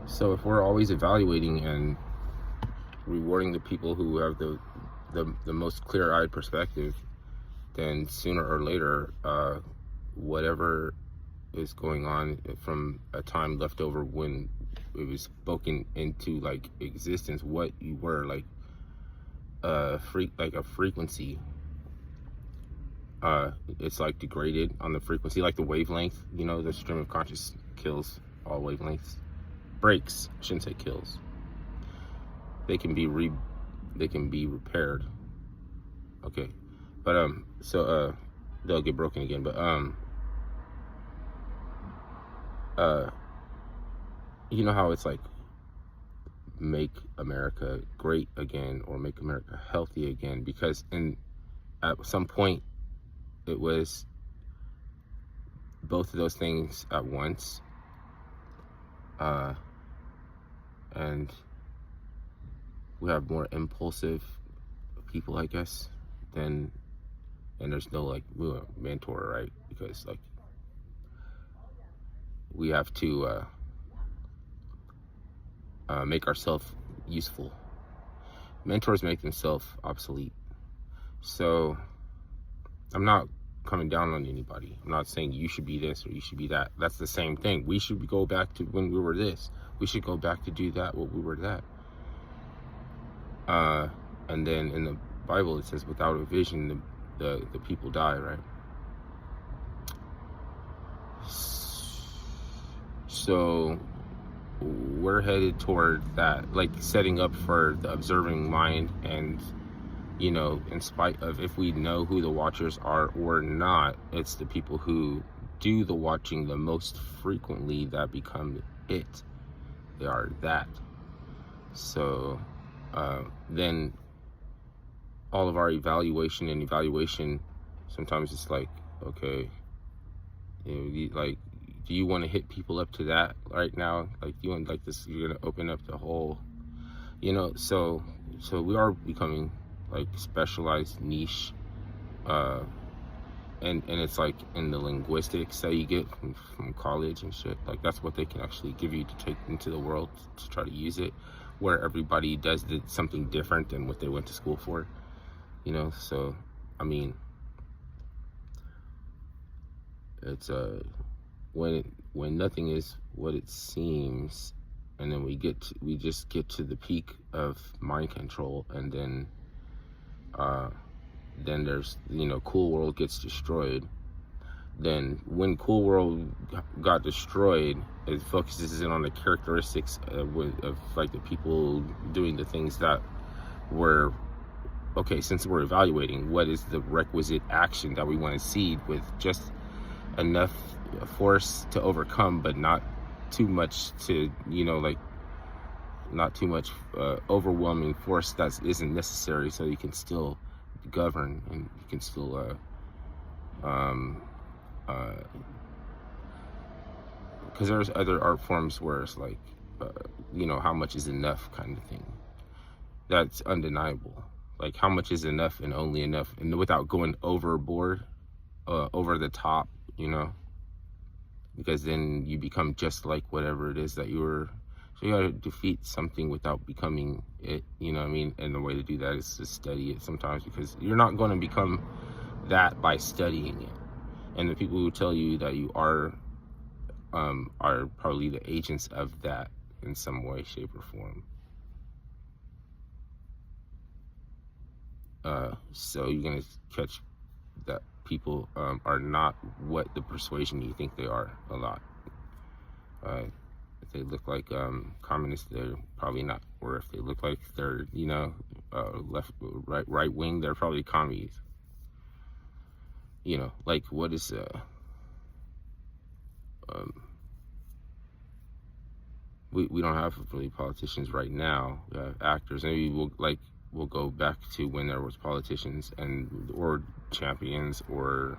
So if we're always evaluating and rewarding the people who have the most clear-eyed perspective, then sooner or later, whatever is going on from a time left over when it was spoken into like existence, what you were like a frequency, it's like degraded on the frequency, like the wavelength. The stream of conscious kills all wavelengths. Breaks, I shouldn't say kills. They can be repaired. Okay, but they'll get broken again. But you know how it's like make America great again or make America healthy again, because at some point it was both of those things at once, and we have more impulsive people, I guess, and there's no like mentor, right? Because like we have to make ourselves useful. Mentors make themselves obsolete. So I'm not coming down on anybody. I'm not saying you should be this or you should be that. That's the same thing. We should go back to when we were this. We should go back to do that when we were that. And then in the Bible it says, without a vision, the people die, right? So we're headed toward that, like setting up for the observing mind. And in spite of if we know who the watchers are or not, it's the people who do the watching the most frequently that become it. They are that. So then all of our evaluation, sometimes it's like, okay, like, do you want to hit people up to that right now? Like, you want like this, you're gonna open up the whole, so we are becoming like specialized niche, and it's like in the linguistics that you get from college and shit. Like that's what they can actually give you to take into the world to try to use it, where everybody does something different than what they went to school for. So I mean, it's when nothing is what it seems, and then we just get to the peak of mind control, and then there's Cool World gets destroyed. Then when Cool World got destroyed, it focuses in on the characteristics of like the people doing the things that were okay. Since we're evaluating, what is the requisite action that we want to see with just enough force to overcome, but not too much to like not too much overwhelming force that isn't necessary, so you can still govern and you can still because there's other art forms where it's like how much is enough kind of thing. That's undeniable. Like how much is enough and only enough, and without going overboard, over the top, because then you become just like whatever it is that you were. So you gotta defeat something without becoming it, you know what I mean? And the way to do that is to study it sometimes, because you're not gonna become that by studying it. And the people who tell you that you are probably the agents of that in some way, shape, or form. So you're gonna catch that people are not what the persuasion you think they are a lot. If they look like communists, they're probably not. Or if they look like they're right wing, they're probably commies. Like what is we don't have really politicians right now. We have actors. Maybe we'll go back to when there was politicians or champions, or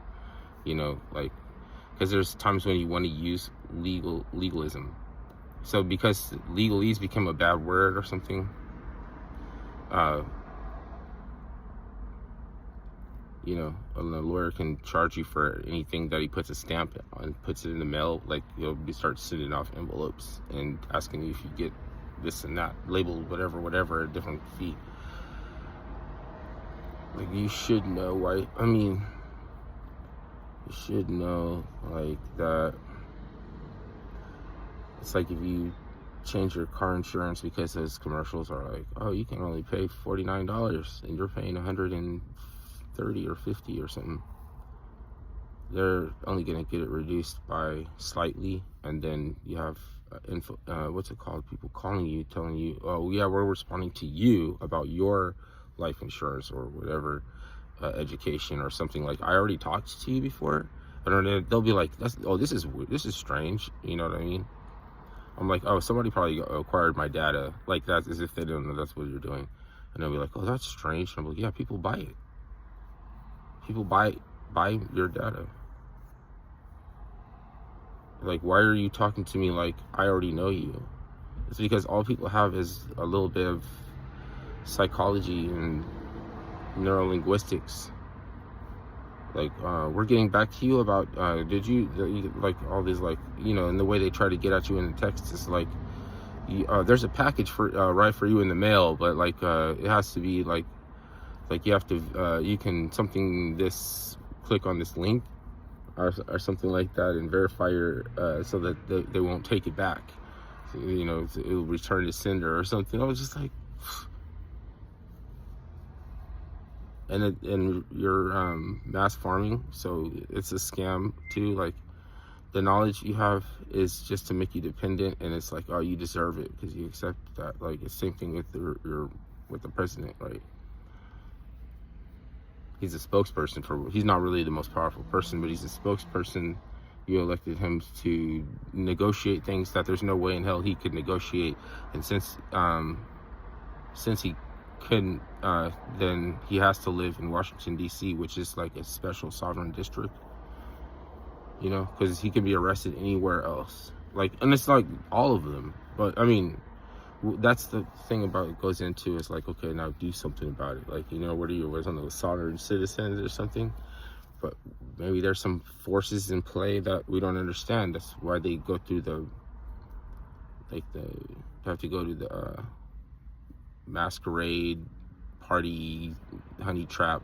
because there's times when you want to use legalism. So because legalese became a bad word or something, You know, and the lawyer can charge you for anything that he puts a stamp on, puts it in the mail. Like, you'll start sending off envelopes and asking you if you get this and that labeled whatever, a different fee. Like, you should know, right? I mean, you should know, like, that it's like if you change your car insurance because those commercials are like, oh, you can only pay $49 and you're paying $130 or $50 or something. They're only going to get it reduced by slightly, and then you have what's it called? People calling you, telling you, oh yeah, we're responding to you about your life insurance or whatever, education or something. Like, I already talked to you before, and they'll be like, this is weird. This is strange. You know what I mean? I'm like, oh, somebody probably acquired my data. Like, that's as if they don't know that's what you're doing. And they'll be like, oh, that's strange. And I'm like, yeah, people buy it. People buy your data. Like, why are you talking to me like I already know you? It's because all people have is a little bit of psychology and neurolinguistics. Like, we're getting back to you about, did you, like, all these, like, you know, and the way they try to get at you in the text is like, there's a package for right for you in the mail, but like, it has to be like you have to, you can click on this link or something like that and verify your, so that they won't take it back. So, you know, it'll return to sender or something. I was just like, and you're mass farming, so it's a scam too. Like, the knowledge you have is just to make you dependent, and it's like, oh, you deserve it because you accept that. Like, it's the same thing with the president, right? He's a spokesperson he's not really the most powerful person, but he's a spokesperson. You elected him to negotiate things that there's no way in hell he could negotiate. And since he couldn't, then he has to live in Washington, D.C., which is like a special sovereign district, you know, because he can be arrested anywhere else. Like, and it's like all of them. But I mean, that's the thing about it goes into, is like, okay, now do something about it. Like, you know, what are you, some of the sovereign citizens or something? But maybe there's some forces in play that we don't understand. That's why they go through have to go to the masquerade party, honey trap,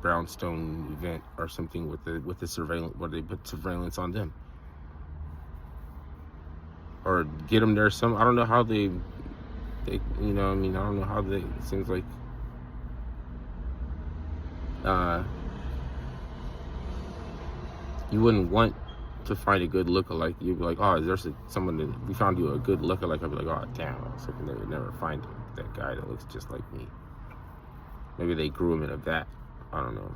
brownstone event or something with the surveillance, where they put surveillance on them or get them there. I don't know how they you know, I mean, I don't know how it seems like you wouldn't want to find a good lookalike. You'd be like, oh, there's someone that we found you a good lookalike. I'd be like, oh damn, I was hoping they would never find that guy that looks just like me. Maybe they grew him into that. I don't know.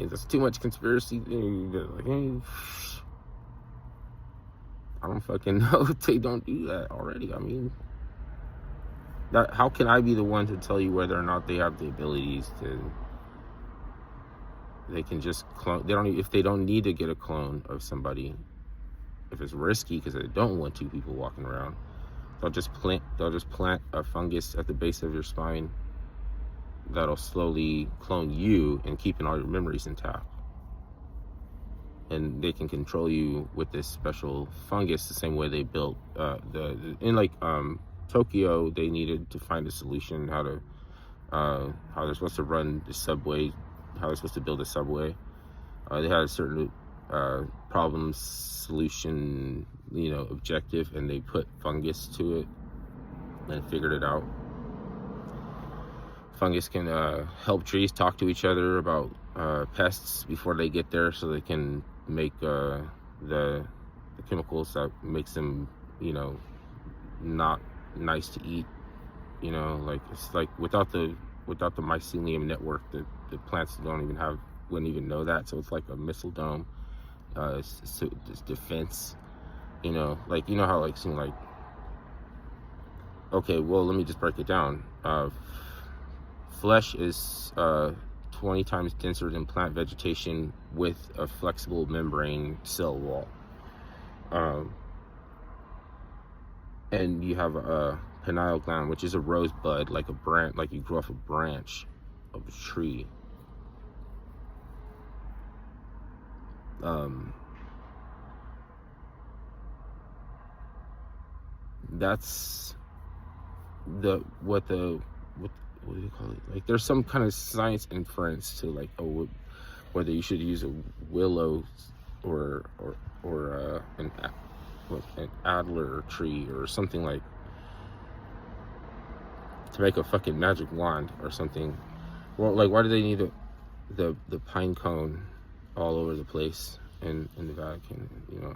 That's too much conspiracy. Like, hey, I don't fucking know if they don't do that already. I mean, how can I be the one to tell you whether or not they have the abilities to? They can just clone. If they don't need to get a clone of somebody, if it's risky because they don't want two people walking around, they'll just plant a fungus at the base of your spine that'll slowly clone you and keeping all your memories intact. And they can control you with this special fungus the same way they built in Tokyo. They needed to find a solution how they're supposed to run the subway, how they're supposed to build a subway. They had a certain problem solution, you know, objective, and they put fungus to it and figured it out. Fungus can help trees talk to each other about pests before they get there, so they can make the chemicals that makes them, you know, not nice to eat. You know, like, it's like without the mycelium network, the plants wouldn't even know that. So it's like a missile dome. It's defense. You know, like, you know how, like, seem like, okay, well, let me just break it down. Flesh is 20 times denser than plant vegetation with a flexible membrane cell wall. And you have a pineal gland, which is a rosebud, like a branch, like you grow off a branch of a tree. That's what do you call it? Like, there's some kind of science inference to, like, whether you should use a willow or an adler tree or something, like, to make a fucking magic wand or something. Well, like, why do they need the pine cone all over the place in the Vatican? You know,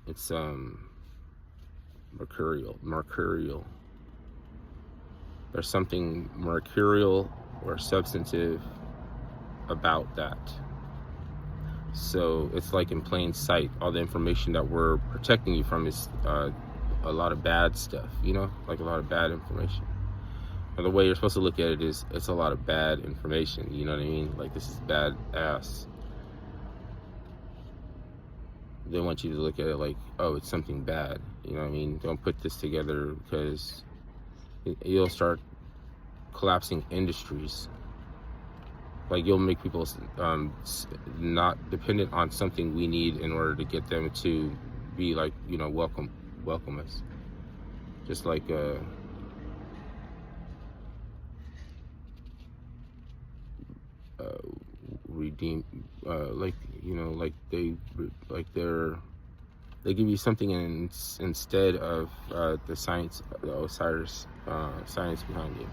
it's mercurial. There's something mercurial or substantive about that. So it's like in plain sight. All the information that we're protecting you from is a lot of bad stuff, you know, like a lot of bad information. But the way you're supposed to look at it is, it's a lot of bad information, you know what I mean? Like, this is bad ass. They want you to look at it like, oh, it's something bad, you know what I mean? Don't put this together, because you'll start collapsing industries. Like, you'll make people not dependent on something we need in order to get them to be, like, you know, welcome us. Just like redeem, like, you know, like they give you something instead of the science, the Osiris science behind it.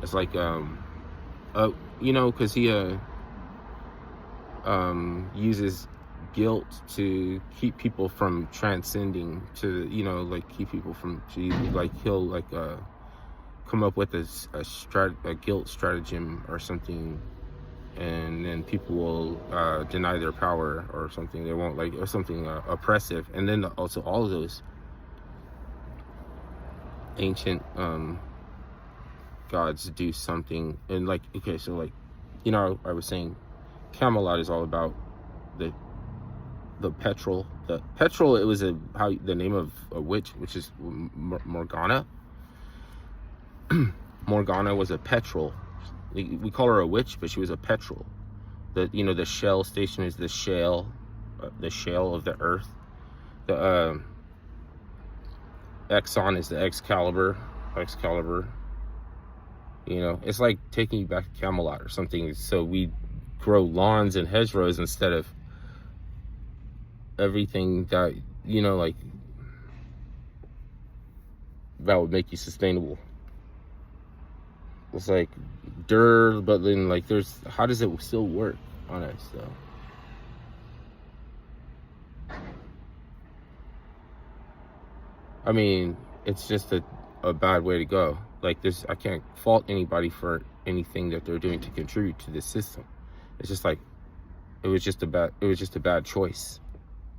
It's like you know, because he uses guilt to keep people from transcending, to, you know, like, keep people from, like, he'll, like, come up with a guilt stratagem or something, and then people will deny their power or something. They won't, like, or something oppressive. And then also all of those ancient gods do something. And, like, okay, so, like, you know, I was saying Camelot is all about the petrol. The petrol, it was the name of a witch, which is Morgana. Morgana was a petrol. We call her a witch, but she was a petrol. You know, the Shell station is the shale of the earth. The Exxon is the Excalibur. You know, it's like taking you back to Camelot or something. So we grow lawns and hedgerows instead of everything that, you know, like, that would make you sustainable. It's like dirt, but then, like, how does it still work on us, though? I mean, it's just a bad way to go. Like, I can't fault anybody for anything that they're doing to contribute to this system. It's just like, it was just a bad choice.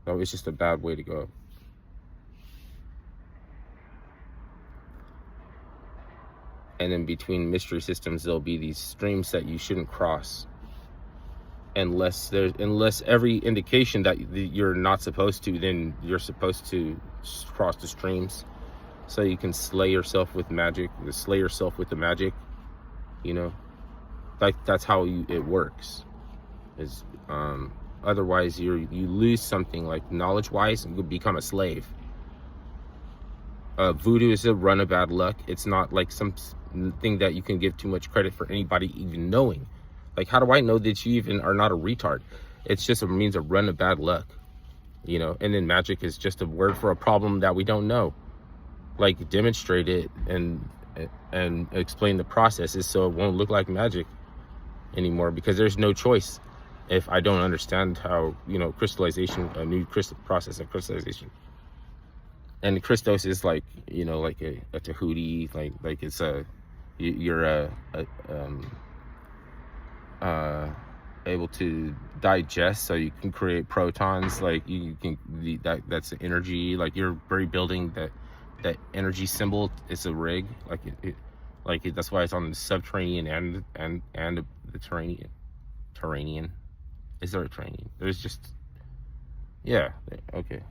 It was just a bad way to go. And then between mystery systems, there'll be these streams that you shouldn't cross, unless every indication that you're not supposed to. Then you're supposed to cross the streams, so you can slay yourself with magic. Slay yourself with the magic, you know. Like, that's how it works. Is otherwise you lose something, like, knowledge-wise, and you become a slave. Voodoo is a run of bad luck. It's not like something that you can give too much credit for anybody even knowing. Like, how do I know that you even are not a retard? It's just a means of run of bad luck, you know. And then magic is just a word for a problem that we don't know. Like, demonstrate it and explain the processes so it won't look like magic anymore, because there's no choice. If I don't understand how, you know, crystallization, a new process of crystallization. And Christos is like, you know, like a Tahuti, like it's you're able to digest, so you can create protons. Like, you can, that's the energy. Like, you're rebuilding that energy symbol. It's a rig. Like that's why it's on the subterranean and the terranean. Is there a terranean? There's just, yeah, okay.